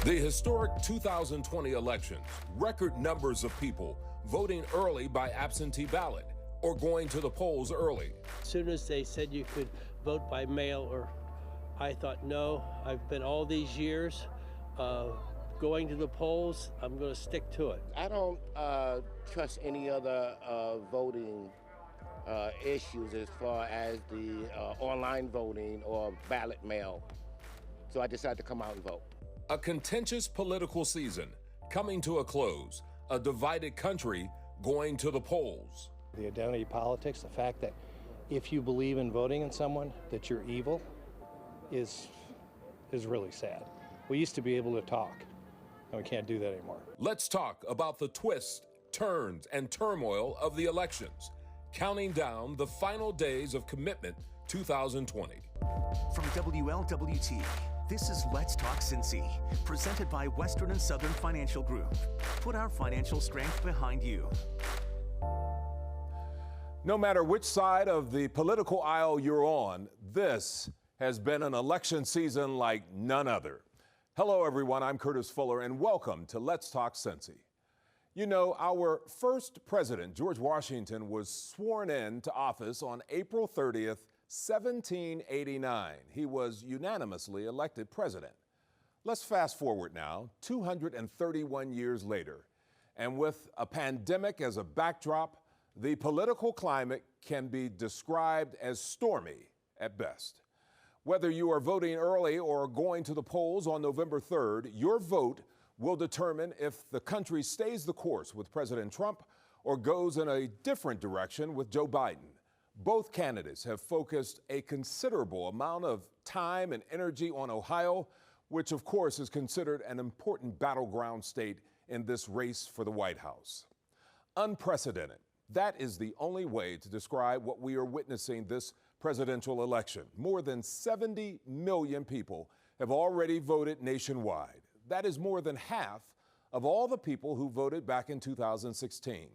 The historic 2020 elections, record numbers of people voting early by absentee ballot or going to the polls early. As soon as they said you could vote by mail, I thought, no, I've been all these years going to the polls, I'm going to stick to it. I don't trust any other voting issues as far as the online voting or ballot mail. So I decided to come out and vote. A contentious political season coming to a close, a divided country going to the polls. The identity politics, the fact that if you believe in voting in someone, that you're evil, is really sad. We used to be able to talk, and we can't do that anymore. Let's talk about the twists, turns, and turmoil of the elections, counting down the final days of Commitment 2020. From WLWT, this is Let's Talk Cincy, presented by Western and Southern Financial Group. Put our financial strength behind you. No matter which side of the political aisle you're on, this has been an election season like none other. Hello, everyone. I'm Curtis Fuller, and welcome to Let's Talk Cincy. You know, our first president, George Washington, was sworn in to office on April 30th, 1789. He was unanimously elected president. Let's fast forward now, 231 years later. And with a pandemic as a backdrop, the political climate can be described as stormy at best. Whether you are voting early or going to the polls on November 3rd, your vote will determine if the country stays the course with President Trump or goes in a different direction with Joe Biden. Both candidates have focused a considerable amount of time and energy on Ohio, which of course is considered an important battleground state in this race for the White House. Unprecedented. That is the only way to describe what we are witnessing this presidential election. More than 70 million people have already voted nationwide. That is more than half of all the people who voted back in 2016.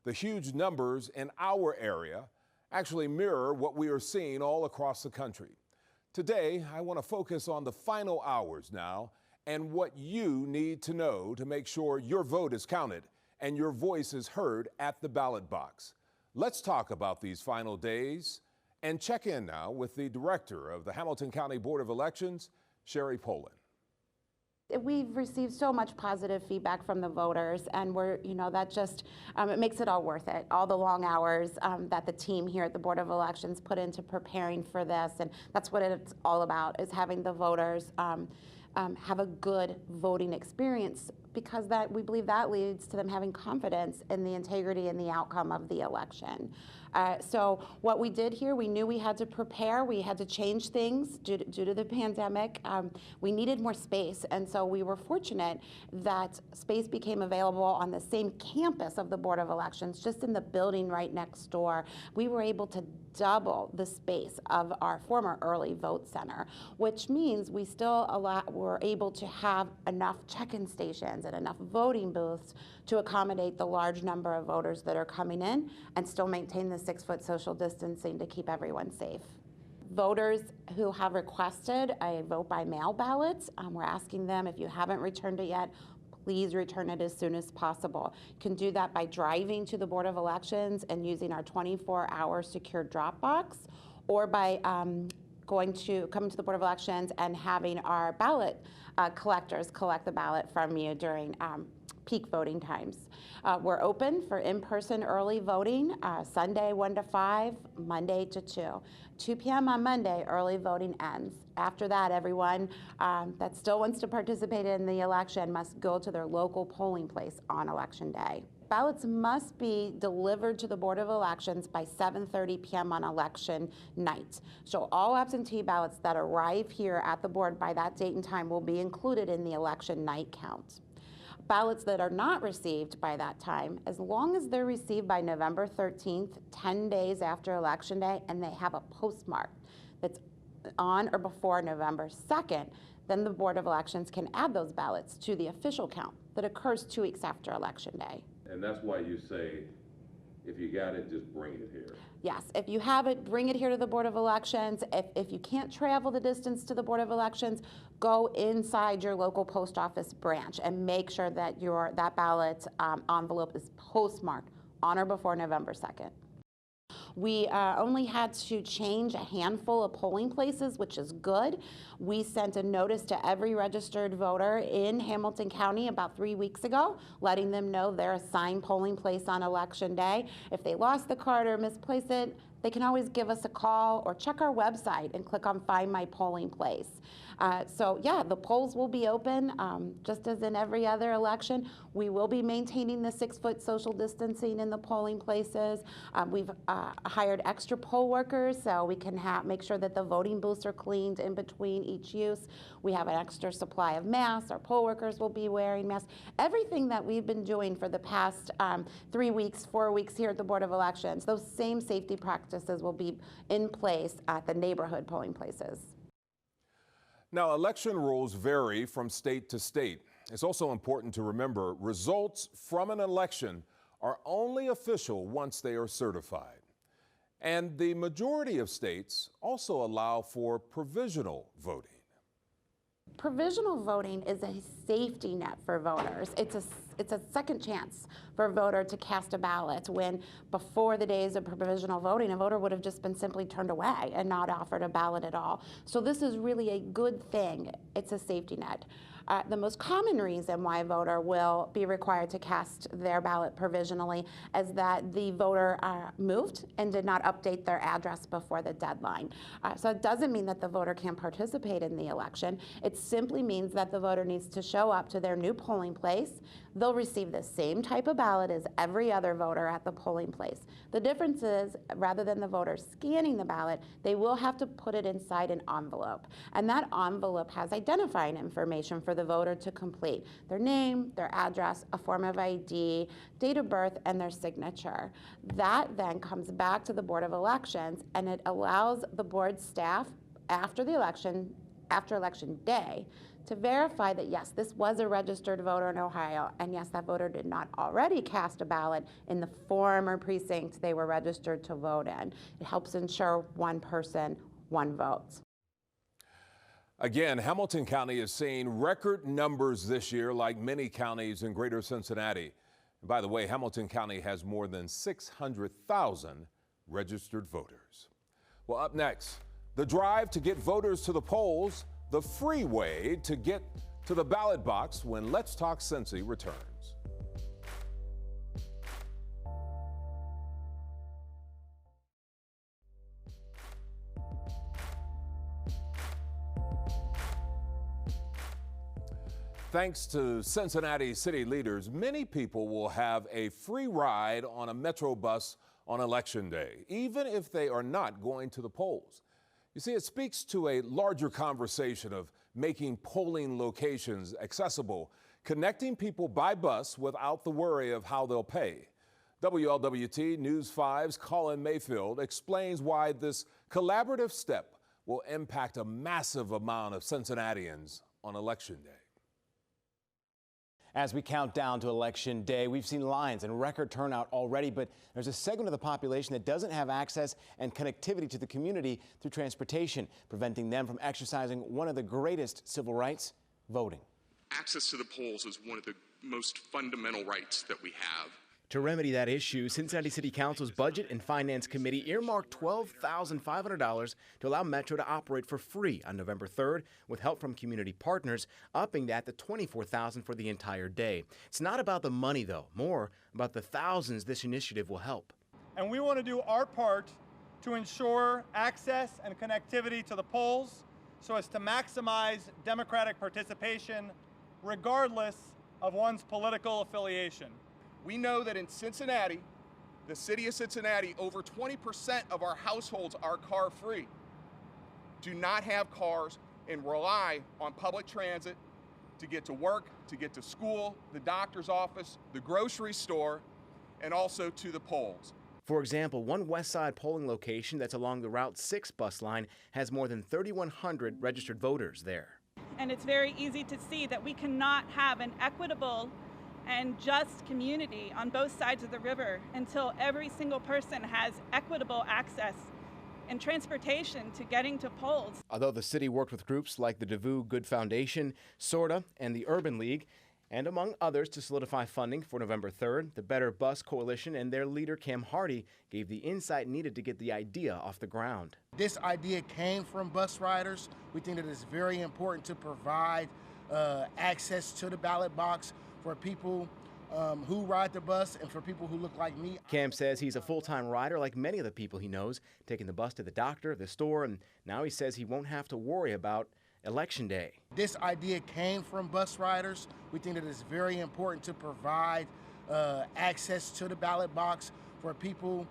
The huge numbers in our area actually mirror what we are seeing all across the country. Today, I want to focus on the final hours now and what you need to know to make sure your vote is counted and your voice is heard at the ballot box. Let's talk about these final days and check in now with the director of the Hamilton County Board of Elections, Sherry Poland. We've received so much positive feedback from the voters, and that just, it makes it all worth it. All the long hours that the team here at the Board of Elections put into preparing for this, and that's what it's all about, is having the voters have a good voting experience, because we believe that leads to them having confidence in the integrity and the outcome of the election. So what we did here, we knew we had to prepare. We had to change things due to the pandemic. We needed more space, and so we were fortunate that space became available on the same campus of the Board of Elections, just in the building right next door. We were able to double the space of our former early vote center, which means we still were able to have enough check-in stations and enough voting booths to accommodate the large number of voters that are coming in and still maintain the 6-foot social distancing to keep everyone safe. Voters who have requested a vote by mail ballot, we're asking them, if you haven't returned it yet, please return it as soon as possible. You can do that by driving to the Board of Elections and using our 24-hour secure drop box, or by coming to the Board of Elections and having our ballot collectors collect the ballot from you during peak voting times. We're open for in-person early voting, Sunday 1 to 5, Monday to 2. 2 p.m. on Monday, early voting ends. After that, everyone that still wants to participate in the election must go to their local polling place on Election Day. Ballots must be delivered to the Board of Elections by 7:30 p.m. on election night. So all absentee ballots that arrive here at the board by that date and time will be included in the election night count. Ballots that are not received by that time, as long as they're received by November 13th, 10 days after Election Day, and they have a postmark that's on or before November 2nd, then the Board of Elections can add those ballots to the official count that occurs 2 weeks after Election Day. And that's why you say If you got it, just bring it here. Yes, if you have it, bring it here to the Board of Elections. If you can't travel the distance to the Board of Elections, go inside your local post office branch and make sure that that ballot envelope is postmarked on or before November 2nd. We only had to change a handful of polling places, which is good. We sent a notice to every registered voter in Hamilton County about 3 weeks ago, letting them know their assigned polling place on Election Day. If they lost the card or misplaced it, they can always give us a call or check our website and click on Find My Polling Place. So yeah, the polls will be open, just as in every other election. We will be maintaining the 6-foot social distancing in the polling places. We've hired extra poll workers so we can make sure that the voting booths are cleaned in between each use. We have an extra supply of masks. Our poll workers will be wearing masks. Everything that we've been doing for the past 3 weeks, 4 weeks here at the Board of Elections, those same safety practices will be in place at the neighborhood polling places. Now, election rules vary from state to state. It's also important to remember results from an election are only official once they are certified. And the majority of states also allow for provisional voting. Provisional voting is a safety net for voters. It's a second chance for a voter to cast a ballot when before the days of provisional voting, a voter would have just been simply turned away and not offered a ballot at all. So this is really a good thing. It's a safety net. The most common reason why a voter will be required to cast their ballot provisionally is that the voter moved and did not update their address before the deadline. So it doesn't mean that the voter can't participate in the election. It simply means that the voter needs to show up to their new polling place. They'll receive the same type of ballot as every other voter at the polling place. The difference is, rather than the voter scanning the ballot, they will have to put it inside an envelope. And that envelope has identifying information for the voter to complete: their name, their address, a form of ID, date of birth, and their signature. That then comes back to the Board of Elections, and it allows the board staff after election day to verify that yes, this was a registered voter in Ohio, and yes, that voter did not already cast a ballot in the former precinct they were registered to vote in. It helps ensure one person, one vote. Again, Hamilton County is seeing record numbers this year, like many counties in greater Cincinnati. And by the way, Hamilton County has more than 600,000 registered voters. Well, up next, the drive to get voters to the polls, the free way to get to the ballot box when Let's Talk Cincy returns. Thanks to Cincinnati city leaders, many people will have a free ride on a Metro bus on Election Day, even if they are not going to the polls. You see, it speaks to a larger conversation of making polling locations accessible, connecting people by bus without the worry of how they'll pay. WLWT News 5's Colin Mayfield explains why this collaborative step will impact a massive amount of Cincinnatians on Election Day. As we count down to Election Day, we've seen lines and record turnout already, but there's a segment of the population that doesn't have access and connectivity to the community through transportation, preventing them from exercising one of the greatest civil rights, voting. Access to the polls is one of the most fundamental rights that we have. To remedy that issue, Cincinnati City Council's Budget and Finance Committee earmarked $12,500 to allow Metro to operate for free on November 3rd, with help from community partners, upping that to $24,000 for the entire day. It's not about the money, though, more about the thousands this initiative will help. And we want to do our part to ensure access and connectivity to the polls so as to maximize democratic participation regardless of one's political affiliation. We know that in Cincinnati, the city of Cincinnati, over 20% of our households are car free, do not have cars, and rely on public transit to get to work, to get to school, the doctor's office, the grocery store, and also to the polls. For example, one West Side polling location that's along the Route 6 bus line has more than 3,100 registered voters there. And it's very easy to see that we cannot have an equitable and just community on both sides of the river until every single person has equitable access and transportation to getting to polls. Although the city worked with groups like the Davoo Good Foundation, SORTA, and the Urban League, and among others to solidify funding for November 3rd, the Better Bus Coalition and their leader Cam Hardy gave the insight needed to get the idea off the ground. This idea came from bus riders. We think that it's very important to provide access to the ballot box for people who ride the bus and for people who look like me. Cam says he's a full-time rider like many of the people he knows, taking the bus to the doctor, the store, and now he says he won't have to worry about Election Day. This idea came from bus riders. We think that it's very important to provide access to the ballot box for people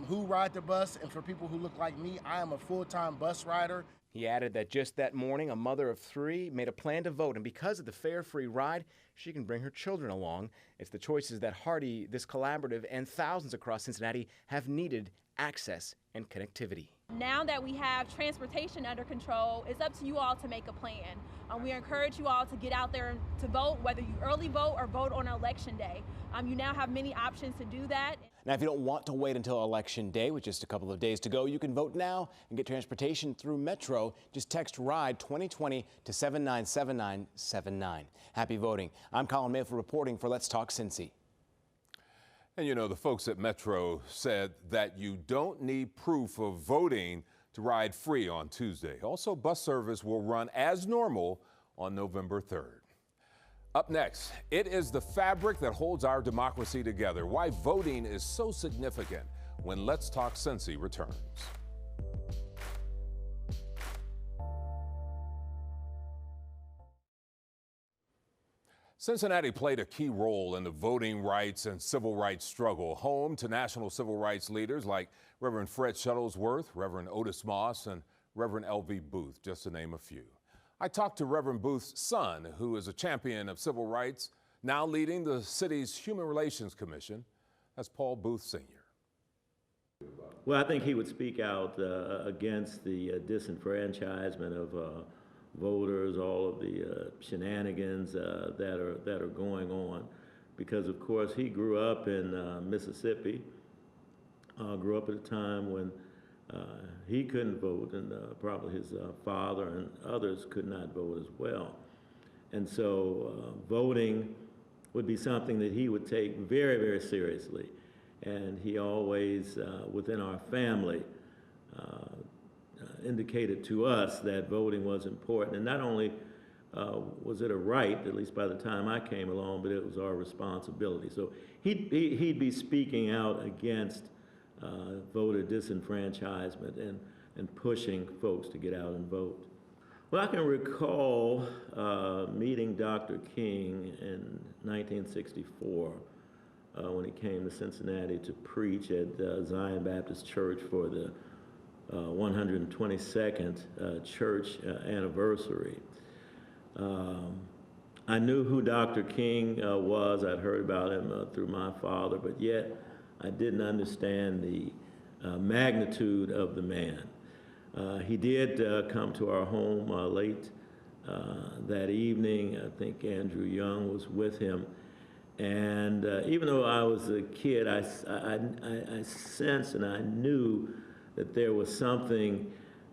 who ride the bus and for people who look like me. I am a full-time bus rider. He added that just that morning, a mother of 3 made a plan to vote, and because of the fare-free ride, she can bring her children along. It's the choices that Hardy, this collaborative, and thousands across Cincinnati have needed access and connectivity. Now that we have transportation under control, it's up to you all to make a plan. We encourage you all to get out there to vote, whether you early vote or vote on Election Day. You now have many options to do that. Now, if you don't want to wait until Election Day with just a couple of days to go, you can vote now and get transportation through Metro. Just text RIDE 2020 to 797979. Happy voting. I'm Colin Mayfield reporting for Let's Talk Cincy. And you know, the folks at Metro said that you don't need proof of voting to ride free on Tuesday. Also, bus service will run as normal on November 3rd. Up next, it is the fabric that holds our democracy together. Why voting is so significant when Let's Talk Cincy returns. Cincinnati played a key role in the voting rights and civil rights struggle, home to national civil rights leaders like Reverend Fred Shuttlesworth, Reverend Otis Moss, and Reverend L.V. Booth, just to name a few. I talked to Reverend Booth's son, who is a champion of civil rights, now leading the city's Human Relations Commission. That's Paul Booth Sr. Well, I think he would speak out against the disenfranchisement of voters, all of the shenanigans that are going on, because of course he grew up in Mississippi, grew up at a time when he couldn't vote, and probably his father and others could not vote as well. And so voting would be something that he would take very, very seriously. And he always, within our family, indicated to us that voting was important. And not only was it a right, at least by the time I came along, but it was our responsibility. So he'd be speaking out against voter disenfranchisement and pushing folks to get out and vote. Well, I can recall meeting Dr. King in 1964 when he came to Cincinnati to preach at Zion Baptist Church for the 122nd church anniversary. I knew who Dr. King was. I'd heard about him through my father, but yet I didn't understand the magnitude of the man. He did come to our home late that evening. I think Andrew Young was with him. And even though I was a kid, I sensed and I knew that there was something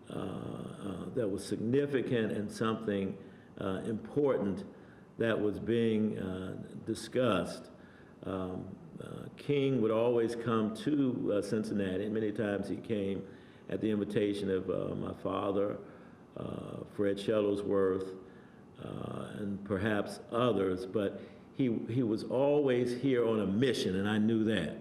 that was significant and something important that was being discussed. King would always come to Cincinnati, and many times he came at the invitation of my father, Fred Shuttlesworth, and perhaps others, but he was always here on a mission, and I knew that.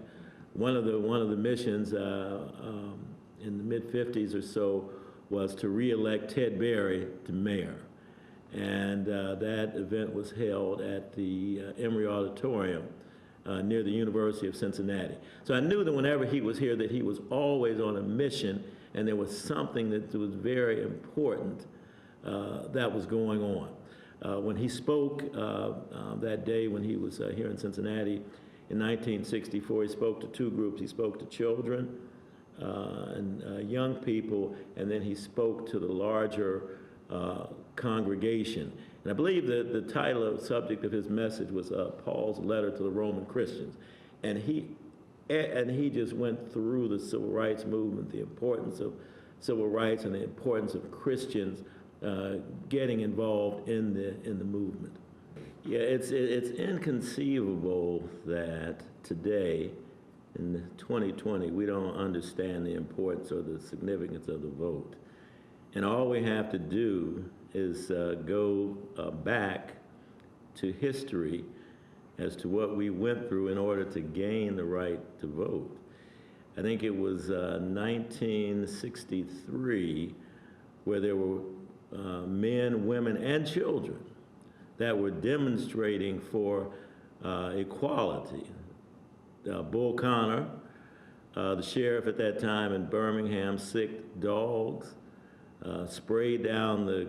One of the missions in the mid-50s or so was to re-elect Ted Berry to mayor. And that event was held at the Emory Auditorium near the University of Cincinnati. So I knew that whenever he was here that he was always on a mission, and there was something that was very important that was going on. When he spoke that day when he was here in Cincinnati in 1964, he spoke to two groups. He spoke to children and young people, and then he spoke to the larger congregation. And I believe that the title of subject of his message was Paul's letter to the Roman Christians. And he just went through the civil rights movement, the importance of civil rights and the importance of Christians getting involved in the movement. Yeah, it's inconceivable that today, in 2020, we don't understand the importance or the significance of the vote. And all we have to do is go back to history as to what we went through in order to gain the right to vote. I think it was 1963 where there were men, women, and children that were demonstrating for equality. Bull Connor, the sheriff at that time in Birmingham, sicked dogs, sprayed down the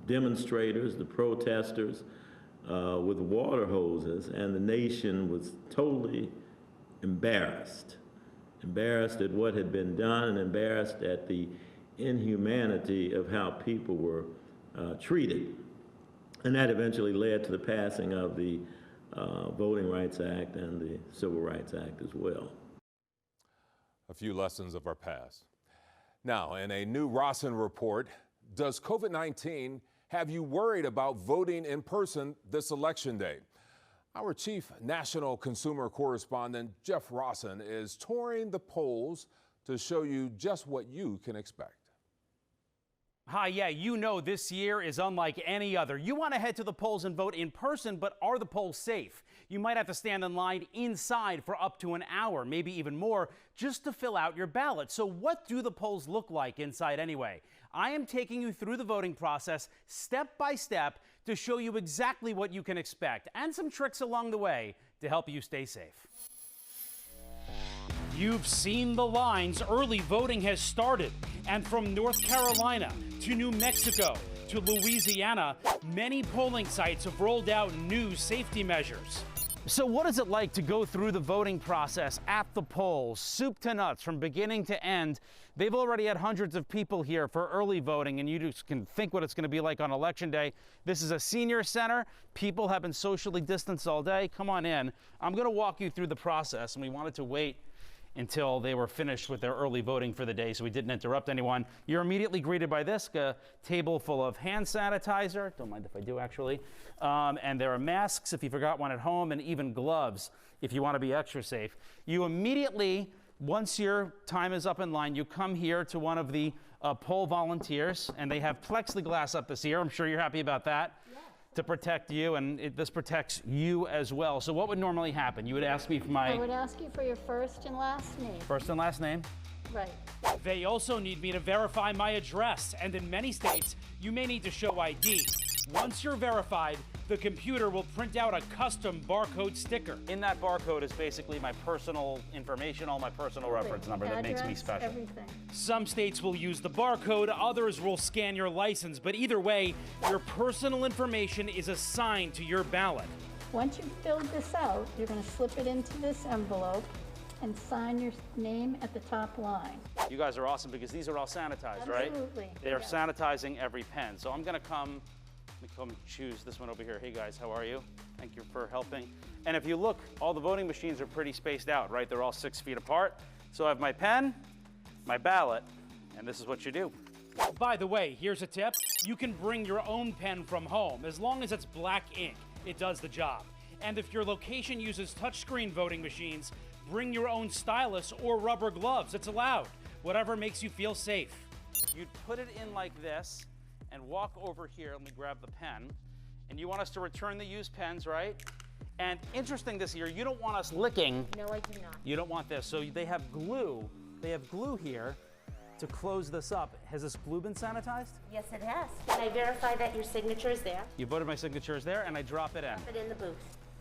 demonstrators, the protesters, with water hoses, and the nation was totally embarrassed at what had been done and embarrassed at the inhumanity of how people were treated. And that eventually led to the passing of the Voting Rights Act and the Civil Rights Act as well. A few lessons of our past. Now, in a new Rawson report, does COVID-19 have you worried about voting in person this election day? Our chief national consumer correspondent, Jeff Rawson, is touring the polls to show you just what you can expect. Hi, yeah, you know this year is unlike any other. You want to head to the polls and vote in person, but are the polls safe? You might have to stand in line inside for up to an hour, maybe even more, just to fill out your ballot. So what do the polls look like inside anyway? I am taking you through the voting process step by step to show you exactly what you can expect and some tricks along the way to help you stay safe. You've seen the lines. Early voting has started. And from North Carolina to New Mexico to Louisiana, many polling sites have rolled out new safety measures. So what is it like to go through the voting process at the polls, soup to nuts, from beginning to end? They've already had hundreds of people here for early voting, and you just can think what it's going to be like on Election Day. This is a senior center. People have been socially distanced all day. Come on in. I'm going to walk you through the process, and we wanted to wait until they were finished with their early voting for the day so we didn't interrupt anyone. You're immediately greeted by this, a table full of hand sanitizer, don't mind if I do actually, and there are masks if you forgot one at home, and even gloves if you want to be extra safe. You immediately, once your time is up in line, you come here to one of the poll volunteers, and they have plexiglass up this year. I'm sure you're happy about that. To protect you, and this protects you as well. So what would normally happen? You would ask me for my... I would ask you for your first and last name. First and last name? Right. They also need me to verify my address, and in many states, you may need to show ID. Once you're verified, the computer will print out a custom barcode sticker. In that barcode is basically my personal information, all my personal reference number that makes me special. Everything. Some states will use the barcode, others will scan your license, but either way, your personal information is assigned to your ballot. Once you've filled this out, you're going to slip it into this envelope and sign your name at the top line. You guys are awesome because these are all sanitized, right? Absolutely. They are yes. sanitizing every pen. So I'm going to come choose this one over here. Hey guys, how are you? Thank you for helping. And if you look, all the voting machines are pretty spaced out, right? They're all 6 feet apart. So I have my pen, my ballot, and this is what you do. By the way, here's a tip. You can bring your own pen from home as long as it's black ink. It does the job. And if your location uses touchscreen voting machines, bring your own stylus or rubber gloves. It's allowed. Whatever makes you feel safe. You'd put it in like this and walk over here. Let me grab the pen. And you want us to return the used pens, right? And interesting this year, you don't want us licking. No, I do not. You don't want this. So they have glue. They have glue here to close this up. Has this glue been sanitized? Yes, it has. Can I verify that your signature is there? You voted my signature is there, and I drop it in. Drop it in the booth.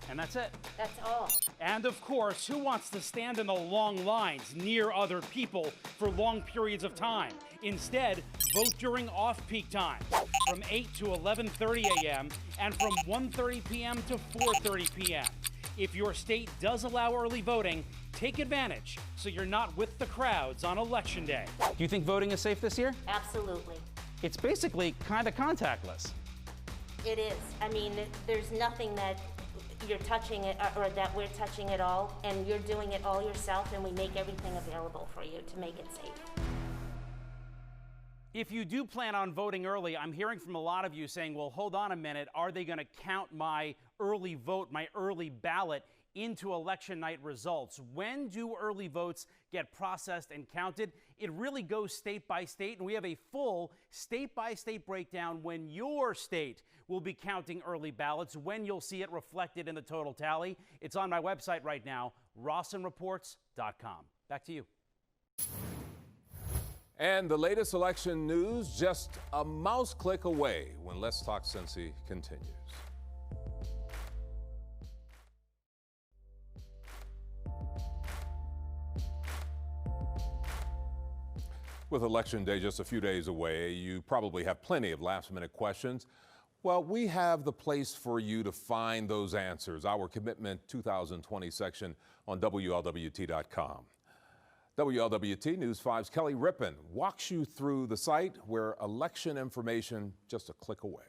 And that's it. That's all. And of course, who wants to stand in the long lines near other people for long periods of time? Instead, vote during off-peak times from 8 to 11:30 a.m. and from 1:30 p.m. to 4:30 p.m. If your state does allow early voting, take advantage so you're not with the crowds on Election Day. Do you think voting is safe this year? Absolutely. It's basically kind of contactless. It is. I mean, there's nothing that you're touching it or that we're touching at all, and you're doing it all yourself, and we make everything available for you to make it safe. If you do plan on voting early, I'm hearing from a lot of you saying, well, hold on a minute, are they going to count my early vote, my early ballot into election night results? When do early votes get processed and counted? It really goes state by state, and we have a full state-by-state breakdown when your state will be counting early ballots, when you'll see it reflected in the total tally. It's on my website right now, rawsonreports.com. Back to you. And the latest election news just a mouse click away when Let's Talk Cincy continues. With Election Day just a few days away, you probably have plenty of last-minute questions. Well, we have the place for you to find those answers, our Commitment 2020 section on WLWT.com. WLWT News 5's Kelly Rippin walks you through the site where election information just a click away.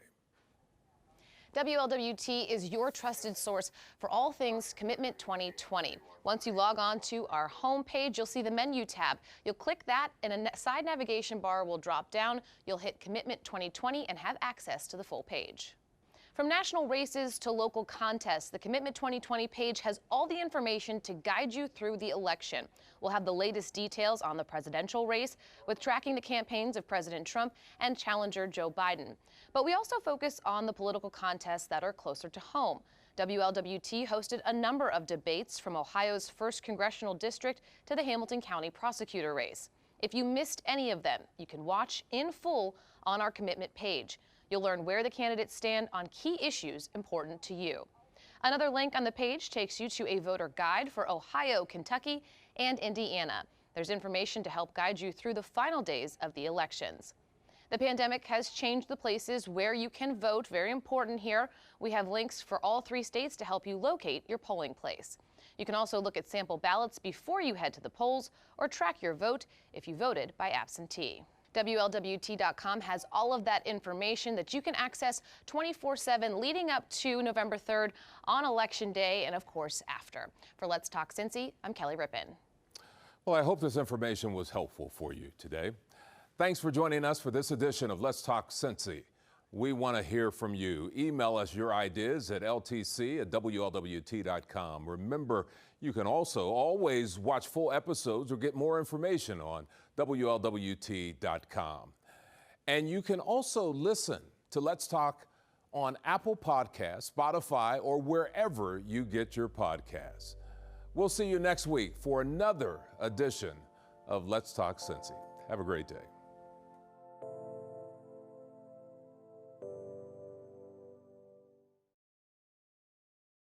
WLWT is your trusted source for all things Commitment 2020. Once you log on to our homepage, you'll see the menu tab. You'll click that and a side navigation bar will drop down. You'll hit Commitment 2020 and have access to the full page. From national races to local contests, the Commitment 2020 page has all the information to guide you through the election. We'll have the latest details on the presidential race with tracking the campaigns of President Trump and challenger Joe Biden. But we also focus on the political contests that are closer to home. WLWT hosted a number of debates from Ohio's 1st Congressional District to the Hamilton County prosecutor race. If you missed any of them, you can watch in full on our Commitment page. You'll learn where the candidates stand on key issues important to you. Another link on the page takes you to a voter guide for Ohio, Kentucky, and Indiana. There's information to help guide you through the final days of the elections. The pandemic has changed the places where you can vote. Very important here. We have links for all 3 states to help you locate your polling place. You can also look at sample ballots before you head to the polls or track your vote if you voted by absentee. WLWT.com has all of that information that you can access 24/7 leading up to November 3rd on Election Day and, of course, after. For Let's Talk Cincy, I'm Kelly Rippin. Well, I hope this information was helpful for you today. Thanks for joining us for this edition of Let's Talk Cincy. We want to hear from you. Email us your ideas at ltc@WLWT.com. Remember, you can also always watch full episodes or get more information on WLWT.com. And you can also listen to Let's Talk on Apple Podcasts, Spotify, or wherever you get your podcasts. We'll see you next week for another edition of Let's Talk Cincy. Have a great day.